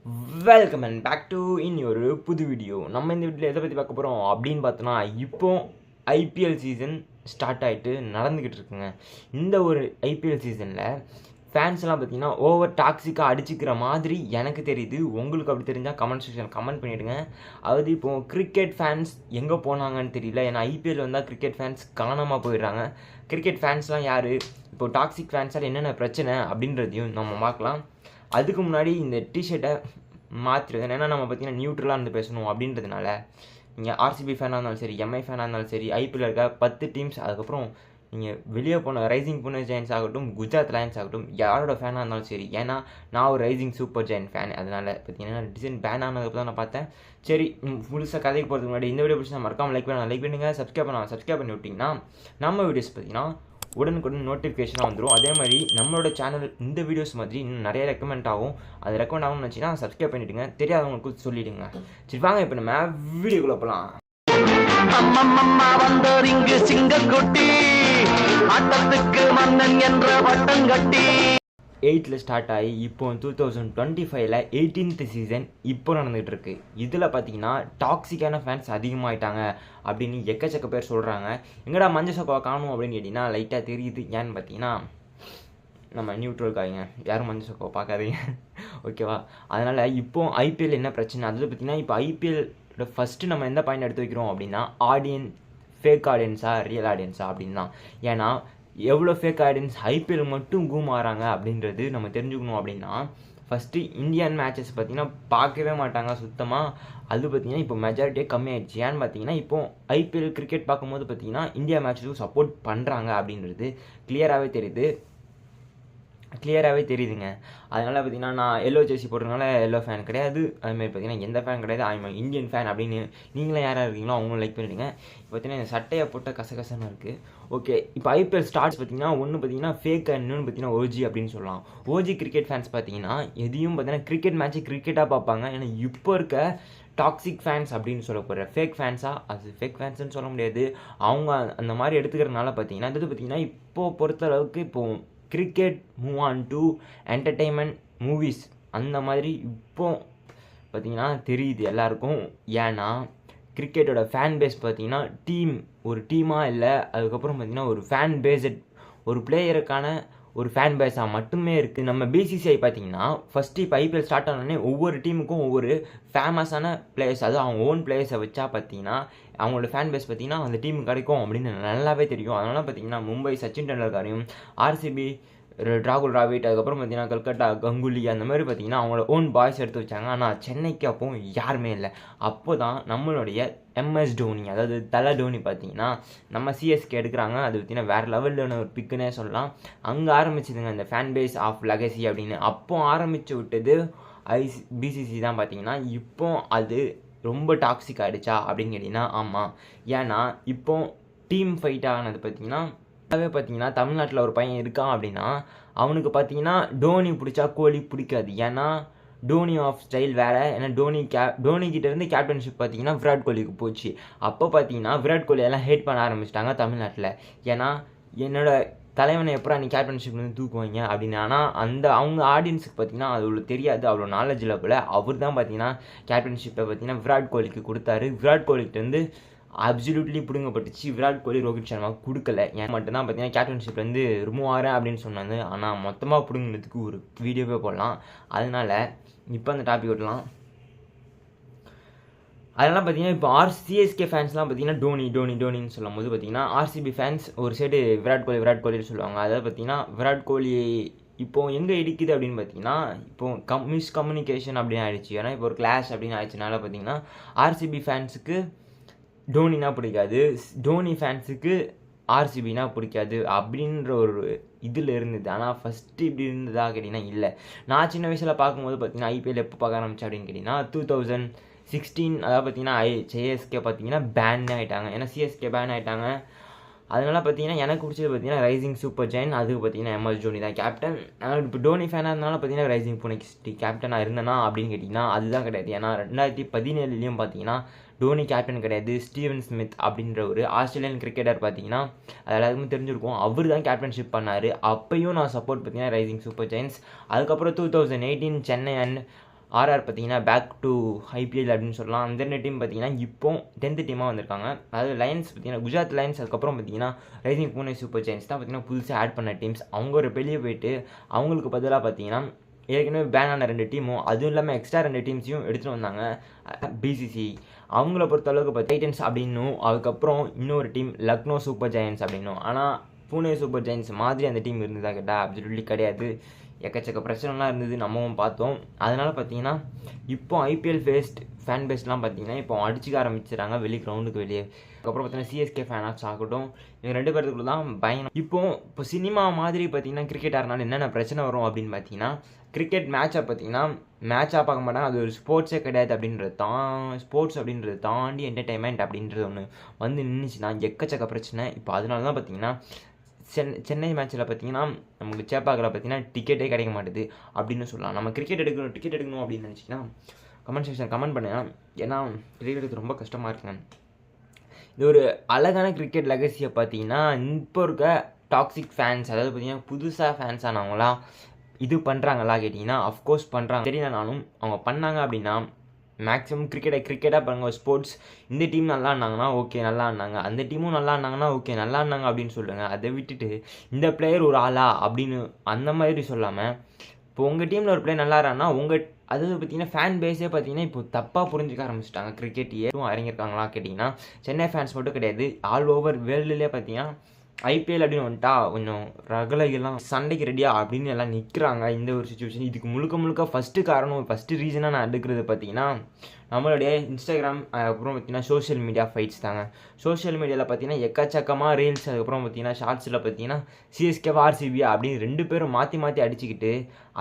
Welcome and back to ஒரு புது video. நம்ம இந்த வீடியோவில் எதை பற்றி பார்க்க போகிறோம் அப்படின்னு பார்த்தோன்னா, இப்போ ஐபிஎல் சீசன் ஸ்டார்ட் ஆகிட்டு நடந்துக்கிட்டு இருக்குங்க. இந்த ஒரு ஐபிஎல் சீசனில் ஃபேன்ஸ்லாம் பார்த்தீங்கன்னா ஓவர் டாக்ஸிக்காக அடிச்சுக்கிற மாதிரி எனக்கு தெரியுது. உங்களுக்கு அப்படி தெரிஞ்சால் கமெண்ட் செக்ஷன் கமெண்ட் பண்ணிவிடுங்க. அதாவது இப்போது கிரிக்கெட் ஃபேன்ஸ் எங்கே போனாங்கன்னு தெரியல. ஏன்னா ஐபிஎல் வந்தால் கிரிக்கெட் ஃபேன்ஸ் காணாமல் போயிடுறாங்க. கிரிக்கெட் ஃபேன்ஸ்லாம் யார், இப்போது டாக்ஸிக் ஃபேன்ஸால் என்னென்ன பிரச்சனை அப்படின்றதையும் நம்ம பார்க்கலாம். அதுக்கு முன்னாடி இந்த டிஷர்ட்டை மாற்றிடுது. ஏன்னா நம்ம பார்த்தீங்கன்னா நியூட்ரலாக இருந்து பேசணும் அப்படின்றதுனால, நீங்கள் ஆர்சிபி ஃபேனாக இருந்தாலும் சரி, எம்ஐ ஃபேனாக இருந்தாலும் சரி, ஐபிஎல் இருக்க 10 டீம்ஸ், அதுக்கப்புறம் நீங்கள் வெளியே போன ரைசிங் புனே ஜெயின்ஸ் ஆகட்டும், குஜராத் லயன்ஸ் ஆகட்டும், யாரோட ஃபேனாக இருந்தாலும் சரி. ஏன்னா நான் ஒரு ரைசிங் சூப்பர் ஜெயின் ஃபேன். அதனால் பார்த்தீங்கன்னா டிசைன் பேன் ஆனதுக்கு தான் நான் பார்த்தேன். சரி, முழுசாக கதைக்கு போகிறதுக்கு முன்னாடி இந்த வீடியோ பிடிச்சி மறக்காமல் லைக் பண்ணுங்கள். சப்ஸ்கிரைப் பண்ணி விட்டிங்கன்னா நம்ம வீடியோஸ் பார்த்தீங்கன்னா உடனுக்குடன் நோட்டிஃபிகேஷனாக வந்துடும். அதே மாதிரி நம்மளோட சேனல் இந்த வீடியோஸ் மாதிரி இன்னும் நிறைய ரெக்கமெண்ட் ஆகும். அது ரெக்கமெண்ட் ஆகும்னு வச்சுன்னா சப்ஸ்கிரைப் பண்ணிவிடுங்க. தெரியாதவங்களுக்கு சொல்லிவிடுங்க. சரி வாங்க இப்போ நம்ம வீடியோக்குள்ள போகலாம். வந்தோரிங்கு சிங்கக்குட்டி ஆட்டத்துக்கு மன்னன் என்ற பட்டம் கட்டி 8ல் ஸ்டார்ட் ஆகி இப்போ 2025ல் 18th சீசன் இப்போ நடந்துகிட்டு இருக்கு. இதில் பார்த்தீங்கன்னா டாக்ஸிக்கான ஃபேன்ஸ் அதிகமாகிட்டாங்க அப்படின்னு எக்கச்சக்க பேர் சொல்கிறாங்க. எங்கடா மஞ்சள் சோக்காவை காணும் அப்படின்னு கேட்டிங்கன்னா லைட்டாக தெரியுது. ஏன்னு பார்த்தீங்கன்னா நம்ம நியூட்ரலுக்காங்க, யாரும் மஞ்சள் சோக்காவை பார்க்காதீங்க, ஓகேவா? அதனால் இப்போ ஐபிஎல் என்ன பிரச்சனை அதில் பார்த்தீங்கன்னா, இப்போ ஐபிஎல் ஃபஸ்ட்டு நம்ம எந்த பாயிண்ட் எடுத்து வைக்கிறோம் அப்படின்னா, ஆடியன்ஸ் ஃபேக் ஆடியன்ஸா ரியல் ஆடியன்ஸா அப்படின்னு தான். ஏன்னா எவ்வளோ ஃபேக் ஆடியன்ஸ் ஐபிஎல் மட்டும் கூமாறாங்க அப்படின்றது நம்ம தெரிஞ்சுக்கணும். அப்படின்னா ஃபஸ்ட்டு இந்தியன் மேட்சஸ் பார்த்திங்கன்னா பார்க்கவே மாட்டாங்க சுத்தமாக. அது பார்த்திங்கன்னா இப்போ மெஜாரிட்டியே கம்மியாயிடுச்சு. ஏன்னு பார்த்தீங்கன்னா இப்போ ஐபிஎல் கிரிக்கெட் பார்க்கும்போது பார்த்திங்கன்னா இந்தியா மேட்சுக்கு சப்போர்ட் பண்ணுறாங்க அப்படின்றது கிளியராகவே தெரியுதுங்க. அதனால் பார்த்திங்கன்னா நான் எல்லோ ஜெர்சி போடுறதுனால எல்லோ ஃபேன் கிடையாது. அதுமாதிரி பார்த்திங்கன்னா எந்த ஃபேன் கிடையாது. ஐம் இந்தியன் ஃபேன் அப்படின்னு நீங்களும் யாராக இருக்கீங்களோ அவங்களும் லைக் பண்ணிவிடுங்க. இப்போ பார்த்திங்கன்னா இந்த சட்டையை போட்ட கசகசன்னு இருக்குது. ஓகே, இப்போ ஐபிஎல் ஸ்டார்ட்ஸ் பார்த்திங்கன்னா ஒன்று பார்த்திங்கன்னா ஃபேக் அண்ட் இன்னொன்று பார்த்திங்கன்னா ஓஜி அப்படின்னு சொல்லலாம். ஓஜி கிரிக்கெட் ஃபேன்ஸ் பார்த்திங்கன்னா எதையும் பார்த்திங்கன்னா கிரிக்கெட் மேட்ச்சு கிரிக்கெட்டாக பார்ப்பாங்க. ஏன்னா இப்போ இருக்க டாக்ஸிக் ஃபேன்ஸ் அப்படின்னு சொல்ல போகிற ஃபேக் ஃபேன்ஸாக, அது ஃபேக் ஃபேன்ஸ்ன்னு சொல்ல முடியாது. அவங்க அந்த மாதிரி எடுத்துக்கிறதுனால பார்த்திங்கன்னா இது பார்த்திங்கன்னா இப்போது பொறுத்தளவுக்கு இப்போது cricket move on to entertainment movies அந்த மாதிரி இப்போ பார்த்திங்கன்னா தெரியுது எல்லாருக்கும். ஏன்னா கிரிக்கெட்டோட ஃபேன் பேஸ் பார்த்திங்கன்னா ஒரு டீமாக இல்லை, அதுக்கப்புறம் பார்த்திங்கன்னா ஒரு ஃபேன் பேஸட் ஒரு பிளேயருக்கான ஒரு ஃபேன் பேஸாக மட்டுமே இருக்குது. நம்ம பிசிசிஐ பார்த்திங்கன்னா ஃபஸ்ட்டு இப்போ ஐபிஎல் ஸ்டார்ட் ஆனோடனே ஒவ்வொரு டீமுக்கும் ஒவ்வொரு ஃபேமஸான பிளேயர்ஸ், அது அவங்க ஓன் பிளேயர்ஸை வச்சா பார்த்திங்கன்னா அவங்களோட ஃபேன் பேஸ் பார்த்திங்கன்னா அந்த டீமுக்கு கிடைக்கும் அப்படின்னு நல்லாவே தெரியும். அதனால் பார்த்திங்கன்னா மும்பை சச்சின் டெண்டுல்கரையும், ஆர்சிபி ராகுல் டிராவிட், அதுக்கப்புறம் பார்த்திங்கன்னா கல்கட்டா கங்குலி, அந்த மாதிரி பார்த்திங்கன்னா அவங்களோட ஓன் பாய்ஸ் எடுத்து வச்சாங்க. ஆனால் சென்னைக்கு அப்போ யாருமே இல்லை. அப்போ தான் நம்மளுடைய எம்எஸ் டோனி, அதாவது தலை டோனி பார்த்திங்கன்னா நம்ம சிஎஸ்கே எடுக்கிறாங்க. அது பார்த்திங்கன்னா வேறு லெவலில் ஒரு பிக்குன்னே சொல்லலாம். அங்கே ஆரம்பிச்சதுங்க இந்த ஃபேன் பேஸ் ஆஃப் லெகசி அப்படின்னு. அப்போ ஆரம்பித்து விட்டது பிசிசி தான் பார்த்திங்கன்னா. இப்போ அது ரொம்ப டாக்ஸிக் ஆகிடுச்சா அப்படின்னு கேட்டிங்கன்னா ஆமாம். ஏன்னா இப்போ டீம் ஃபைட் ஆனது பார்த்திங்கன்னா பார்த்தீங்கன்னா தமிழ்நாட்டில் ஒரு பையன் இருக்கான் அப்படின்னா அவனுக்கு பார்த்தீங்கன்னா டோனி பிடிச்சா கோலி பிடிக்காது. ஏன்னா டோனி ஆஃப் ஸ்டைல் வேறு. ஏன்னா டோனிக்கிட்டேருந்து கேப்டன்ஷிப் பார்த்தீங்கன்னா விராட் கோலிக்கு போச்சு. அப்போ பார்த்தீங்கன்னா விராட் கோலி எல்லாம் ஹேட் பண்ண ஆரம்பிச்சிட்டாங்க தமிழ்நாட்டில். ஏன்னா என்னோட தலைவனை எப்போ நீ கேப்டன்ஷிப்லேருந்து தூக்குவாங்க அப்படின்னு. ஆனால் அவங்க ஆடியன்ஸுக்கு பார்த்தீங்கன்னா அது அவ்வளோ தெரியாது, அவ்வளோ நாலேஜ் இல்லை போல். அவர் தான் பார்த்தீங்கன்னா கேப்டன்ஷிப்பை பார்த்தீங்கன்னா விராட் கோலிக்கு கொடுத்தாரு. விராட் கோலிக்கிட்டேருந்து அப்சல்யூட்லி பிடுங்கப்பட்டுச்சு. விராட் கோலி ரோஹித் சர்மாவுக்கு கொடுக்கல. ஏன் மட்டும்தான் பார்த்தீங்கன்னா கேப்டன்ஷிப்லேருந்து ரிமூவ் ஆகிறேன் அப்படின்னு சொன்னாங்க. ஆனால் மொத்தமாக பிடுங்கினதுக்கு ஒரு வீடியோவே போடலாம். அதனால் இப்போ அந்த டாபிக் விடலாம். அதெல்லாம் பார்த்தீங்கன்னா இப்போ சிஎஸ்கே ஃபேன்ஸ்லாம் பார்த்தீங்கன்னா டோனின்னு சொல்லும் போது பார்த்தீங்கன்னா ஆர்சிபி ஃபேன்ஸ் ஒரு சைடு விராட் கோலின்னு சொல்லுவாங்க. அதாவது பார்த்தீங்கன்னா விராட் கோலி இப்போது எங்கே இடிக்குது அப்படின்னு பார்த்தீங்கன்னா இப்போ மிஸ்கம்யூனிகேஷன் அப்படின்னு ஆயிடுச்சு. ஏன்னா இப்போ ஒரு கிளாஷ் அப்படின்னு ஆயிடுச்சுனால பார்த்தீங்கன்னா ஆர்சிபி ஃபேன்ஸுக்கு டோனினா பிடிக்காது, டோனி ஃபேன்ஸுக்கு ஆர்சிபினா பிடிக்காது அப்படின்ற ஒரு இதில் இருந்தது. ஆனால் ஃபஸ்ட்டு இப்படி இருந்ததா கேட்டிங்கன்னா இல்லை. நான் சின்ன வயசில் பார்க்கும்போது பார்த்தீங்கன்னா ஐபிஎல் எப்போ பார்க்க ஆரம்பிச்சு அப்படின்னு கேட்டிங்கன்னா 2016. அதாவது பார்த்தீங்கன்னா சிஎஸ்கே பார்த்தீங்கன்னா பேன் ஆகிட்டாங்க. ஏன்னா சிஎஸ்கே பேன் ஆகிட்டாங்க. அதனால் பார்த்தீங்கன்னா எனக்கு பிடிச்சது பார்த்தீங்கன்னா ரைசிங் சூப்பர் ஜெயின், அதுக்கு பார்த்தீங்கன்னா எம்எஸ் டோனி தான் கேப்டன். இப்போ டோனி ஃபேனாக இருந்தாலும் பார்த்தீங்கன்னா ரைசிங் புனே கேப்டனாக இருந்தேனா அப்படின்னு கேட்டிங்கன்னா அதுதான் கிடையாது. ஏன்னா 2017 பார்த்தீங்கன்னா டோனி கேப்டன் கிடையாது, ஸ்டீவன் ஸ்மித் அப்படின்ற ஒரு ஆஸ்திரேலியன் கிரிக்கெட்டர் பார்த்தீங்கன்னா அது எல்லாருக்குமே தெரிஞ்சிருக்கும், அவர் தான் கேப்டன்ஷிப் பண்ணார். அப்பையும் நான் சப்போர்ட் பார்த்தீங்கன்னா ரைசிங் சூப்பர் ஜெயின்ஸ். அதுக்கப்புறம் 2018 சென்னை அண்ட் ஆர்ஆர் பார்த்தீங்கன்னா பேக் டு ஐபிஎல் அப்படின்னு சொல்லலாம். அந்த 2 டீம் பார்த்தீங்கன்னா இப்போ 10th டீமாக வந்திருக்காங்க. அதாவது லைன்ஸ் பார்த்தீங்கன்னா குஜராத் லைன்ஸ், அதுக்கப்புறம் பார்த்தீங்கன்னா ரைசிங் பூனே சூப்பர் ஜெயின்ஸ் தான் பார்த்தீங்கன்னா புதுசாக ஆட் பண்ண டீம்ஸ். அவங்க ஒரு வெளியே போயிட்டு அவங்களுக்கு பதிலாக பார்த்தீங்கன்னா ஏற்கனவே பேன் ஆன 2 டீமும் அதுவும் இல்லாமல் எக்ஸ்ட்ரா 2 டீம்ஸையும் எடுத்துகிட்டு வந்தாங்க பிசிசி. அவங்கள பொறுத்தளவுக்கு இப்போ டைட்டன்ஸ் அப்படின்னும், அதுக்கப்புறம் இன்னொரு டீம் லக்னோ சூப்பர் ஜெயின்ஸ் அப்படின்னும். ஆனால் பூனே சூப்பர் ஜெயின்ஸ் மாதிரி அந்த டீம் இருந்ததா கேட்டால் அப்சல்யூட்லி கிடையாது. எக்கச்சக்க பிரச்சனைலாம் இருந்தது, நம்மவும் பார்த்தோம். அதனால் பார்த்தீங்கன்னா இப்போ ஐபிஎல் ஃபேன் பேஸ்லாம் பார்த்தீங்கன்னா இப்போ அடிச்சுக்க ஆரம்பிச்சிடறாங்க வெளி கிரவுண்டுக்கு வெளியே. அதுக்கப்புறம் பார்த்தீங்கன்னா சிஎஸ்கே ஃபேனாச்சும் ஆகட்டும், இவங்க 2 பேருக்குள்ள தான் பயங்கரம். இப்போ சினிமா மாதிரி பார்த்தீங்கன்னா கிரிக்கெட் ஆடுறனால என்னென்ன பிரச்சனை வரும் அப்படின்னு பார்த்தீங்கன்னா, கிரிக்கெட் மேட்சை பார்த்தீங்கன்னா மேட்சாக பார்க்க மாட்டாங்க, அது ஒரு ஸ்போர்ட்ஸே கிடையாது ஸ்போர்ட்ஸ் அப்படின்றது தாண்டி என்டர்டைன்மெண்ட் அப்படின்றது ஒன்று வந்து நின்றுச்சுன்னா எக்கச்சக்க பிரச்சனை. இப்போ அதனால தான் பார்த்தீங்கன்னா சென்னை மேட்ச்சில் பார்த்தீங்கன்னா நமக்கு சேப்பாக்கில் பார்த்தீங்கன்னா டிக்கெட்டே கிடைக்க மாட்டுது அப்படின்னு சொல்லலாம். நம்ம டிக்கெட் எடுக்கணும் அப்படின்னு நினச்சிங்கன்னா கமெண்ட் செக்ஷன் கமெண்ட் பண்ணுங்க. ஏன்னா டிக்கெட் எடுக்க ரொம்ப கஷ்டமாக இருக்குங்க. இது ஒரு அழகான கிரிக்கெட் லெகசியை பார்த்தீங்கன்னா இப்போ இருக்க டாக்ஸிக் ஃபேன்ஸ், அதாவது பார்த்தீங்கன்னா புதுசாக ஃபேன்ஸ் ஆனவங்களாம் இது பண்ணுறாங்களா கேட்டிங்கன்னா அஃப்கோர்ஸ் பண்ணுறாங்க. தெரியலனாலும் அவங்க பண்ணாங்க அப்படின்னா மேக்ஸிமம் கிரிக்கெட்டாக பாருங்க, ஸ்போர்ட்ஸ் இந்த டீம் நல்லா ஆடினாங்கன்னா ஓகே நல்லா ஆடினாங்க, அந்த டீமும் நல்லா ஆடினாங்கன்னா ஓகே நல்லா ஆடினாங்க அப்படின்னு சொல்லுங்கள். அதை விட்டுட்டு இந்த பிளேயர் ஒரு ஆளா அப்படின்னு அந்த மாதிரி சொல்லாமல், இப்போ உங்கள் டீமில் ஒரு பிளேயர் நல்லா ஆடுறான்னா அதாவது பார்த்தீங்கன்னா ஃபேன் பேஸே பார்த்தீங்கன்னா இப்போ தப்பாக புரிஞ்சுக்க ஆரம்பிச்சிட்டாங்க. கிரிக்கெட்டையே இறங்கியிருக்காங்களா கேட்டிங்கன்னா சென்னை ஃபேன்ஸ் மட்டும் கிடையாது, ஆல் ஓவர் வேர்ல்டுலேயே பார்த்தீங்கன்னா ஐபிஎல் அப்படின்னு வந்துட்டா கொஞ்சம் ரகலைகள்லாம் சண்டைக்கு ரெடியா அப்படின்னு எல்லாம் நிற்கிறாங்க. இந்த ஒரு சுச்சுவேஷன் இதுக்கு முழுக்க ஃபஸ்ட்டு ரீசனாக நான் எடுக்கிறது பார்த்தீங்கன்னா நம்மளுடைய இன்ஸ்டாகிராம், அதுக்கப்புறம் பார்த்தீங்கன்னா சோஷியல் மீடியா ஃபைட்ஸ் தாங்க. சோஷியல் மீடியாவில் பார்த்தீங்கன்னா எக்கச்சக்கமாக ரீல்ஸ், அதுக்கப்புறம் பார்த்தீங்கன்னா ஷார்ட்ஸில் பார்த்தீங்கன்னா சிஎஸ்கே ஆர்சிபி அப்படின்னு 2 பேரும் மாற்றி அடிச்சுக்கிட்டு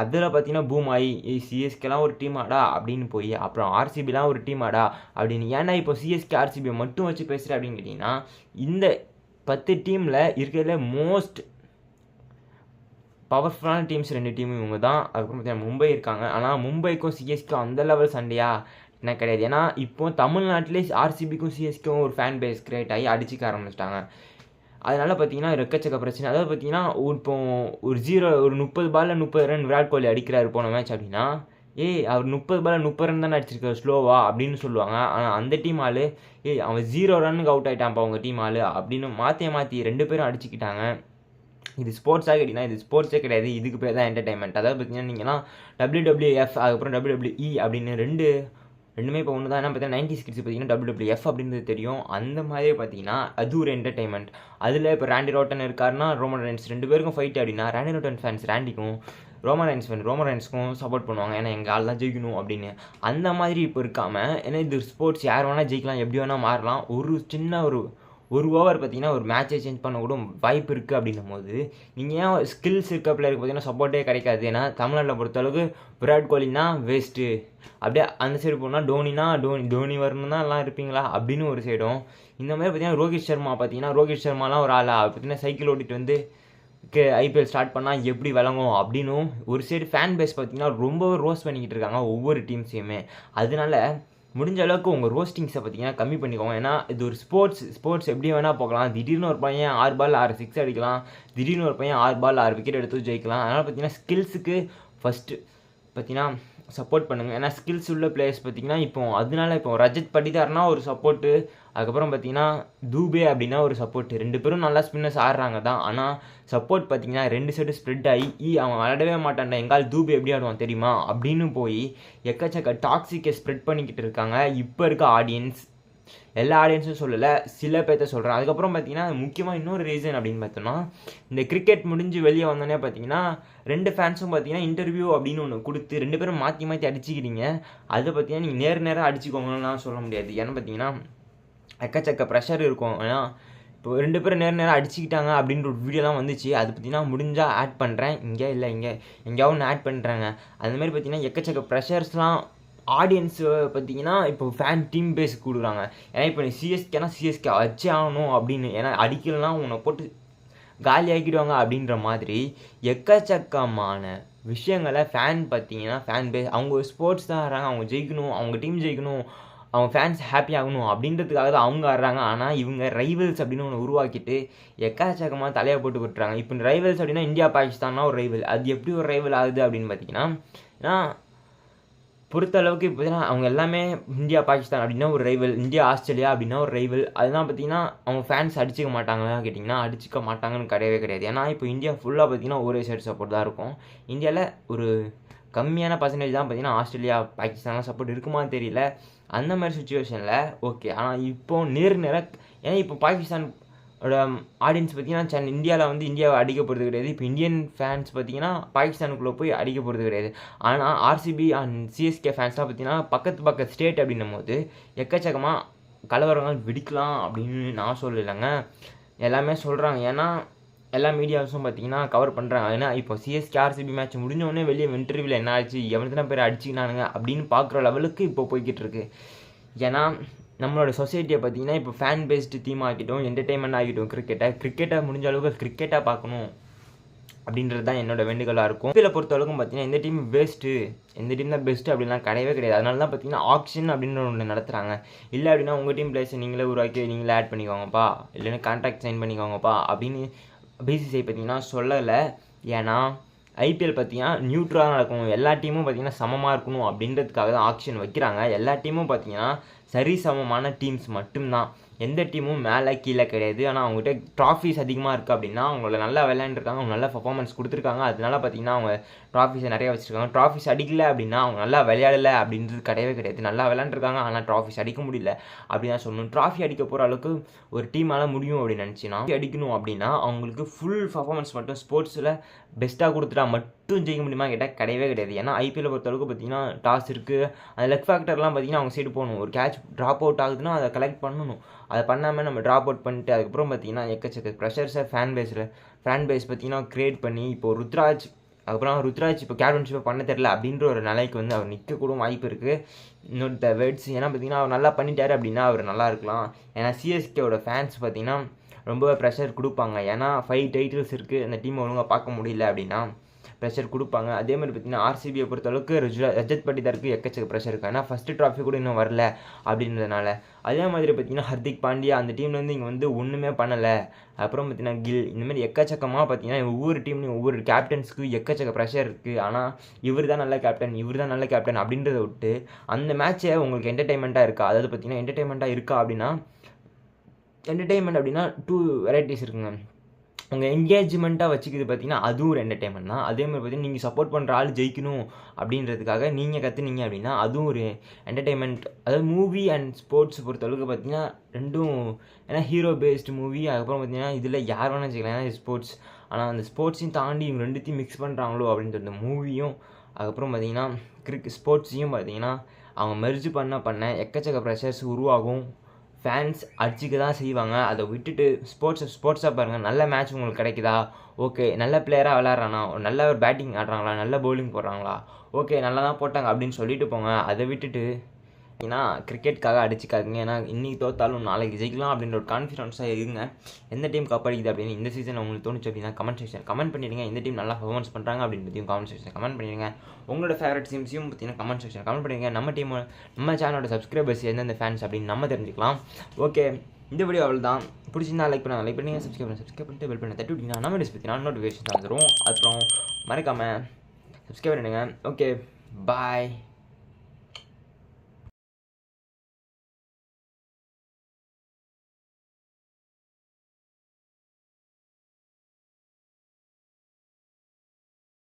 அதில் பார்த்தீங்கன்னா பூம் ஆகி சிஎஸ்கேலாம் ஒரு டீம் ஆடா அப்படின்னு போய் அப்புறம் ஆர்சிபிலாம் ஒரு டீம் ஆடா அப்படின்னு. ஏன்னா இப்போ சிஎஸ்கே ஆர்சிபியை மட்டும் வச்சு பேசுகிறேன் அப்படின்னு கேட்டிங்கன்னா இந்த 10 டீமில் இருக்கிறதுல மோஸ்ட் பவர்ஃபுல்லான டீம்ஸ் 2 டீமும் இவங்க தான். அதுக்கப்புறம் பார்த்தீங்கன்னா மும்பை இருக்காங்க. ஆனால் மும்பைக்கும் சிஎஸ்கேக்கும் அந்த லெவல் சண்டையா என்ன கிடையாது. ஏன்னா இப்போ தமிழ்நாட்டிலே ஆர்சிபிக்கும் சிஎஸ்கேவும் ஒரு ஃபேன் பேஸ் கிரியேட் ஆகி அடிச்சிக்க ஆரம்பிச்சிட்டாங்க. அதனால் பார்த்தீங்கன்னா எக்கச்சக்க பிரச்சனை. அதாவது பார்த்தீங்கன்னா இப்போ ஒரு 30 பாலில் 30 ரன் விராட் கோலி அடிக்கிறாரு போன மேட்ச் அப்படின்னா, அவர் 30 பாலில் 30 ரன் தானே அடிச்சிருக்காரு ஸ்லோவா அப்படின்னு சொல்லுவாங்க. ஆனால் அந்த டீம் ஆள் அவன் 0 ரன்னுக்கு அவுட் ஆகிட்டான்ப்பா அவங்க டீம் ஆள் அப்படின்னு மாற்றி 2 பேரும் அடிச்சுக்கிட்டாங்க. இது ஸ்போர்ட்ஸாக கேட்டிங்கன்னா இது ஸ்போர்ட்ஸே கிடையாது, இதுக்கு பேர் தான் என்டர்டைன்மெண்ட். அதாவது பார்த்தீங்கன்னா நீங்கள்லாம் WWF அதுக்கப்புறம் WWE அப்படின்னு ரெண்டுமே இப்போ ஒன்று தான். என்ன பார்த்தீங்கன்னா 90s கிட்ஸ் பார்த்தீங்கன்னா WWF அப்படின்றது தெரியும். அந்த மாதிரியே பார்த்தீங்கன்னா அது ஒரு என்டர்டைன்மெண்ட். அதில் இப்போ ராண்டி ரோட்டன் இருக்காருன்னா ரோமன் ரெயின்ஸ் 2 பேருக்கும் ஃபைட் அப்படின்னா ராண்டி ரோட்டன் ஃபேன்ஸ் ராண்டிக்கும், ரோமன் ரெயின்ஸ்க்கும் சப்போர்ட் பண்ணுவாங்க. ஏன்னா எங்கள் ஆள் தான் ஜெயிக்கணும் அப்படின்னு. அந்த மாதிரி இப்போ இருக்காமல், ஏன்னா இது ஸ்போர்ட்ஸ் யார் வேணால் ஜெயிக்கலாம், எப்படி வேணால் மாறலாம். ஒரு சின்ன ஒரு ஓவர் பார்த்தீங்கன்னா ஒரு மேட்சை சேஞ்ச் பண்ண கூட வாய்ப்பு இருக்குது அப்படின்னும் போது நீங்கள் ஏன் ஸ்கில்ஸ் இருக்க பிளேயருக்கு பார்த்தீங்கன்னா சப்போர்ட்டே கிடைக்காது. ஏன்னா தமிழ்நாட்டில் பொறுத்தளவுக்கு விராட் கோலினா வேஸ்ட்டு, அப்படியே அந்த சைடு போனால் டோனி வரணும் தான் எல்லாம் இருப்பீங்களா அப்படின்னு ஒரு சைடும். இந்த மாதிரி பார்த்தீங்கன்னா ரோஹித் சர்மாலாம் ஒரு ஆளா பார்த்தீங்கன்னா சைக்கிள் ஓட்டிகிட்டு வந்து ஐபிஎல் ஸ்டார்ட் பண்ணால் எப்படி விளங்கும் அப்படின்னும் ஒரு சைடு ஃபேன் பேஸ் பார்த்தீங்கன்னா ரொம்பவே ரோஸ்ட் பண்ணிக்கிட்டு இருக்காங்க ஒவ்வொரு டீம்ஸையுமே. அதனால முடிஞ்ச அளவுக்கு உங்கள் ரோஸ்டிங்ஸை பார்த்தீங்கன்னா கம்மி பண்ணிக்கோங்க. ஏன்னா இது ஒரு ஸ்போர்ட்ஸ் எப்படி வேணால் போகலாம். திடீர்னு ஒரு பையன் 6 பால் 6 சிக்ஸ் அடிக்கலாம், திடீர்னு ஒரு பையன் 6 பால் 6 விக்கெட் எடுத்து ஜெயிக்கலாம். அதனால் பார்த்தீங்கன்னா ஸ்கில்ஸுக்கு ஃபஸ்ட்டு பார்த்தீங்கன்னா சப்போர்ட் பண்ணுங்கள். ஏன்னா ஸ்கில்ஸ் உள்ள பிளேயர்ஸ் பார்த்தீங்கன்னா இப்போ ரஜத் படிதார்னா ஒரு சப்போர்ட்டு, அதுக்கப்புறம் பார்த்தீங்கன்னா தூபே அப்படின்னா ஒரு சப்போர்ட்டு. 2 பேரும் நல்லா ஸ்பின்னர்ஸ் ஆடுறாங்க தான். ஆனால் சப்போர்ட் பார்த்தீங்கன்னா 2 சைடு ஸ்ப்ரெட் ஆகி அவன் விளையாடவே மாட்டான்டா, எங்கால் தூபே எப்படி ஆடுவான் தெரியுமா அப்படின்னு போய் எக்கச்சக்க டாக்ஸிக்கை ஸ்ப்ரெட் பண்ணிக்கிட்டு இருக்காங்க இப்போ இருக்க ஆடியன்ஸ். எல்லா ஆடியன்ஸும் சொல்லலை, சில பேர்த்த சொல்கிறேன். அதுக்கப்புறம் பார்த்தீங்கன்னா முக்கியமாக இன்னொரு ரீசன் அப்படின்னு பார்த்தோன்னா, இந்த கிரிக்கெட் முடிஞ்சு வெளியே வந்தோடனே பார்த்தீங்கன்னா 2 ஃபேன்ஸும் பார்த்தீங்கன்னா இன்டர்வியூ அப்படின்னு ஒன்று கொடுத்து 2 பேரும் மாற்றி அடிச்சுக்கிறீங்க. அதை பார்த்தீங்கன்னா நீங்கள் நேராக அடிச்சுக்கோங்கலாம் சொல்ல முடியாது. ஏன்னா பார்த்தீங்கன்னா எக்கச்சக்க ப்ரெஷர் இருக்கும். ஏன்னா இப்போ 2 பேரும் நேராக அடிச்சுக்கிட்டாங்க அப்படின்ற ஒரு வீடியோலாம் வந்துச்சு. அது பார்த்தீங்கன்னா முடிஞ்சால் ஆட் பண்ணுறேன், இங்கே எங்கேயாவது ஒன்று ஆட் பண்ணுறாங்க. அதுமாதிரி பார்த்தீங்கன்னா எக்கச்சக்க ப்ரெஷர்ஸ்லாம் ஆடியன்ஸு பார்த்தீங்கன்னா இப்போ ஃபேன் டீம் பேஸ் கொடுக்குறாங்க. ஏன்னா இப்போ நீ சிஎஸ்கே வச்சே ஆகணும் அப்படின்னு, ஏன்னா அடிக்கலாம் உன்னை போட்டு காலி ஆக்கிடுவாங்க அப்படின்ற மாதிரி எக்கச்சக்கமான விஷயங்களை ஃபேன் பார்த்தீங்கன்னா ஃபேன் பேஸ் அவங்க ஸ்போர்ட்ஸ் தான் ஆடுறாங்க, அவங்க ஜெயிக்கணும், அவங்க டீம் ஜெயிக்கணும், அவங்க ஃபேன்ஸ் ஹாப்பி ஆகணும் அப்படின்றதுக்காக தான் அவங்க ஆடுறாங்க. ஆனால் இவங்க ரைவல்ஸ் அப்படின்னு ஒன்று உருவாக்கிட்டு எக்கச்சக்கமாக தலையை போட்டு விட்டுறாங்க. இப்போ ரைவல்ஸ் அப்படின்னா இந்தியா பாகிஸ்தான்னா ஒரு ரைவல், அது எப்படி ஒரு ரைவல் ஆகுது அப்படின்னு பார்த்தீங்கன்னா, ஏன்னா பொறுத்த அளவுக்கு இப்போ பார்த்தீங்கன்னா அவங்க எல்லாமே இந்தியா பாகிஸ்தான் அப்படின்னா ஒரு ரைவல், இந்தியா ஆஸ்திரேலியா அப்படின்னா ஒரு ரைவல். அதெல்லாம் பார்த்தீங்கன்னா அவங்க ஃபேன்ஸ் அடிச்சிக்க மாட்டாங்களா கேட்டிங்கன்னா அடிச்சிக்க மாட்டாங்கன்னு கிடையவே கிடையாது. ஏன்னா இப்போ இந்தியா ஃபுல்லாக பார்த்தீங்கன்னா ஒரே சைடு சப்போர்ட் தான் இருக்கும். இந்தியாவில் ஒரு கம்மியான பர்சன்டேஜ் தான் பார்த்தீங்கன்னா ஆஸ்திரேலியா பாகிஸ்தான்லாம் சப்போர்ட் இருக்குமான்னு தெரியல. அந்த மாதிரி சுச்சுவேஷனில் ஓகே. ஆனால் இப்போ ஏன்னா இப்போ பாகிஸ்தான் ஆடியன்ஸ் பார்த்தீங்கன்னா இந்தியாவில் வந்து இந்தியாவை அடிக்க போகிறது கிடையாது. இப்போ இந்தியன் ஃபேன்ஸ் பார்த்தீங்கன்னா பாகிஸ்தானுக்குள்ளே போய் அடிக்க போகிறது கிடையாது. ஆனால் ஆர்சிபி அண்ட் சிஎஸ்கே ஃபேன்ஸ்லாம் பார்த்தீங்கன்னா பக்கத்து ஸ்டேட் அப்படின்னும் போது எக்கச்சக்கமாக கலவரங்கள் வெடிக்கலாம் அப்படின்னு நான் சொல்லலைங்க, எல்லாமே சொல்கிறாங்க. ஏன்னா எல்லா மீடியாஸும் பார்த்தீங்கன்னா கவர் பண்ணுறாங்க. ஏன்னா இப்போ சிஎஸ்கே ஆர்சிபி மேட்ச் முடிஞ்சோடனே வெளியே இன்டர்வியூவில் என்ன ஆச்சு, எவ்வளோ பேர் அடிச்சுக்கினானுங்க அப்படின்னு பார்க்குற லெவலுக்கு இப்போ போய்கிட்டு இருக்கு. ஏன்னா நம்மளோட சொசைட்டியை பார்த்தீங்கன்னா இப்போ ஃபேன் பேஸ்டு தீம் ஆகிட்டோம், என்டர்டெயின்மெண்ட் ஆகிட்டோம். கிரிக்கெட்டை முடிஞ்ச அளவுக்கு கிரிக்கெட்டாக பார்க்கணும் அப்படின்றது தான் என்னோட வேண்டுகோளாக இருக்கும். இதில் பொறுத்தளவுக்கும் பார்த்தீங்கன்னா இந்த டீம் தான் பெஸ்ட்டு அப்படின்லாம் கிடையவே கிடையாது. அதனால தான் பார்த்தீங்கன்னா ஆக்ஷன் அப்படின்னு ஒன்று நடத்துகிறாங்க. இல்லை அப்படின்னா உங்கள் டீம் பிளேஸை நீங்களே உருவாக்கி நீங்களே ஆட் பண்ணிக்கோங்கப்பா, இல்லைன்னா கான்ட்ராக்ட் சைன் பண்ணிக்கோங்கப்பா அப்படின்னு பிசிசிஐ பார்த்தீங்கன்னா சொல்லலை. ஏன்னா ஐபிஎல் பார்த்தீங்கன்னா நியூட்ரலாக நடக்கணும், எல்லா டீமும் பார்த்தீங்கன்னா சமமாக இருக்கணும் அப்படின்றதுக்காக தான் ஆக்ஷன் வைக்கிறாங்க. எல்லா டீமும் பார்த்தீங்கன்னா சரிசமமான டீம்ஸ் மட்டும்தான், எந்த டீமும் மேலே கீழே கிடையாது. ஆனால் அவங்ககிட்ட ட்ராஃபிஸ் அதிகமாக இருக்குது அப்படின்னா அவங்கள நல்லா விளையாண்டுருக்காங்க, அவங்க நல்ல பர்ஃபார்மன்ஸ் கொடுத்துருக்காங்க, அதனால பார்த்தீங்கன்னா அவங்க ட்ராஃபிஸை நிறைய வச்சுருக்காங்க. ட்ராஃபிஸ் அடிக்கலை அப்படின்னா அவங்க நல்லா விளையாடலை அப்படின்றது கிடையவே கிடையாது. நல்லா விளையாண்டுருக்காங்க ஆனால் ட்ராஃபிஸ் அடிக்க முடியல அப்படி தான் சொல்லணும். ட்ராஃபி அடிக்க போகிற அளவுக்கு ஒரு டீமால் முடியும் அப்படின்னு நினச்சின்னா அடிக்கணும் அப்படின்னா அவங்களுக்கு ஃபுல் பர்ஃபார்மன்ஸ் மட்டும் ஸ்போர்ட்ஸில் பெஸ்ட்டாக கொடுத்துட்டா மட்டும் ஜெயிக்க முடியுமா கேட்டால் கிடையவே கிடையாது. ஏன்னா ஐபிஎல் பொறுத்தளவுக்கு பார்த்தீங்கன்னா டாஸ் இருக்குது, அந்த லெக் ஃபேக்டர்லாம் பார்த்தீங்கன்னா அவங்க சைடு போகணும். ஒரு கேட்ச் ட்ராப் அவுட் ஆகுதுன்னா அதை கலெக்ட் பண்ணணும், அதை பண்ணாமல் நம்ம ட்ராப் அவுட் பண்ணிட்டு அதுக்கப்புறம் பார்த்தீங்கன்னா எக்கச்சக்க ப்ரெஷர்ஸை ஃபேன் பேஸ் பார்த்தீங்கன்னா க்ரியேட் பண்ணி இப்போ ருத்ராஜ் இப்போ கேப்டன்ஷிப்பை பண்ண தெரில அப்படின்ற ஒரு நிலைக்கு வந்து அவர் நிற்கக்கூட வாய்ப்பு இருக்குது. இன்னொரு வேர்ட்ஸ் ஏன்னா பார்த்தீங்கன்னா அவர் நல்லா பண்ணிட்டார் அப்படின்னா அவர் நல்லா இருக்கலாம். ஏன்னா சிஎஸ்கேவோட ஃபேன்ஸ் பார்த்தீங்கன்னா ரொம்பவே ப்ரெஷர் கொடுப்பாங்க. ஏன்னா 5 டைட்டில்ஸ் இருக்குது, அந்த டீமை ஒழுங்காக பார்க்க முடியல அப்படின்னா ப்ரெஷர் கொடுப்பாங்க. அதே மாதிரி பார்த்தீங்கன்னா ஆர்சிபியை பொறுத்தளவுக்கு ரஜத் பட்டிதாருக்கு எக்கச்சக்க ப்ரெஷர் இருக்குது. ஏன்னா ஃபஸ்ட்டு ட்ராஃபி கூட இன்னும் வரல அப்படின்றதுனால. அதே மாதிரி பார்த்தீங்கன்னா ஹர்திக் பாண்டியா அந்த டீம்லேருந்து இங்கே வந்து ஒன்றுமே பண்ணலை. அப்புறம் பார்த்தீங்கன்னா கில், இந்தமாதிரி எக்கச்சக்கமாக பார்த்தீங்கன்னா ஒவ்வொரு டீம்லையும் ஒவ்வொரு கேப்டன்ஸுக்கு எக்கச்சக்க ப்ரெஷர் இருக்குது. ஆனால் இவர் தான் நல்ல கேப்டன் அப்படின்றத விட்டு அந்த மேட்ச்சை உங்களுக்கு என்டர்டெயின்மெண்ட்டாக இருக்கா, அதாவது பார்த்தீங்கன்னா என்டர்டெயின்மெண்ட்டாக இருக்கா அப்படின்னா என்டர்டெயின்மெண்ட் அப்படின்னா 2 வெரைட்டிஸ் இருக்குங்க. உங்கள் என்கேஜ்மெண்ட்டாக வச்சுக்கிது பார்த்தீங்கன்னா அதுவும் ஒரு என்டர்டெயின்மெண்ட் தான். அதே மாதிரி பார்த்தீங்கன்னா நீங்கள் சப்போர்ட் பண்ணுற ஆள் ஜெயிக்கணும் அப்படின்றதுக்காக நீங்கள் கற்றுனீங்க அப்படின்னா அதுவும் ஒரு என்டர்டெயின்மெண்ட். அதாவது மூவி அண்ட் ஸ்போர்ட்ஸ் பொறுத்தளவுக்கு பார்த்தீங்கன்னா ரெண்டும், ஏன்னா ஹீரோ பேஸ்டு மூவி, அதுக்கப்புறம் பார்த்தீங்கன்னா இதில் யார் வேணால் வச்சுக்கலாம், ஏன்னா ஸ்போர்ட்ஸ். ஆனால் அந்த ஸ்போர்ட்ஸையும் தாண்டி இவங்க ரெண்டுத்தையும் மிக்ஸ் பண்ணுறாங்களோ அப்படின்றது மூவியும் அதுக்கப்புறம் பார்த்தீங்கன்னா ஸ்போர்ட்ஸையும் பார்த்தீங்கன்னா அவங்க மெர்ஜ் பண்ண எக்கச்சக்க ப்ரெஷர்ஸ் உருவாகும். ஃபேன்ஸ் அடிச்சிக்க தான் செய்வாங்க. அதை விட்டுட்டு ஸ்போர்ட்ஸாக பாருங்கள். நல்ல மேட்ச் உங்களுக்கு கிடைக்குதா, ஓகே. நல்ல பிளேயராக விளையாடுறானா, நல்ல ஒரு பேட்டிங் ஆடுறாங்களா, நல்ல பவுலிங் போடுறாங்களா, ஓகே நல்லா தான் போட்டாங்க அப்படின்னு சொல்லிட்டு போங்க. அதை விட்டுட்டு ஏன்னா கிரிக்கெட்டுக்காக அடிச்சுக்காதுங்க. ஏன்னா இன்றைக்கி தோத்தாலும் நாளைக்கு ஜெயிக்கலாம் அப்படின்ற ஒரு கான்ஃபிடன்ஸாக இருங்க. எந்த டீம் கப் அடிக்குது அப்படின்னு இந்த சீசன் உங்களுக்கு தோணுச்சு அப்படின்னா கமெண்ட் பண்ணிடுங்க. எந்த டீம் நல்லா பர்ஃபார்மன்ஸ் பண்ணுறாங்க அப்படின்றதையும் கமெண்ட் செக்ஷன் கமெண்ட் பண்ணிடுங்க. உங்களோட ஃபேவரட் டீம்ஸையும் பார்த்தீங்கன்னா கமெண்ட் செக்ஷன் கமெண்ட் பண்ணிடுங்க. நம்ம சேனலோட சப்ஸ்கிரைபர்ஸ் எந்தெந்த ஃபேன்ஸ் அப்படின்னு நம்ம தெரிஞ்சுக்கலாம். ஓகே, இந்த வீடியோ அவ்வளோ தான். பிடிச்சிருந்தா லைக் பண்ணுங்கள், சப்ஸ்கிரைப் பண்ணிட்டு பெல் பண்ண தட்டி விட்டிங்கன்னா நம்ம டிஸ் பற்றினா நோட்டிஃபிகேஷன் வந்துடும். அப்புறம் மறக்காமல் சப்ஸ்கிரைப் பண்ணிடுங்க. ஓகே, பாய்.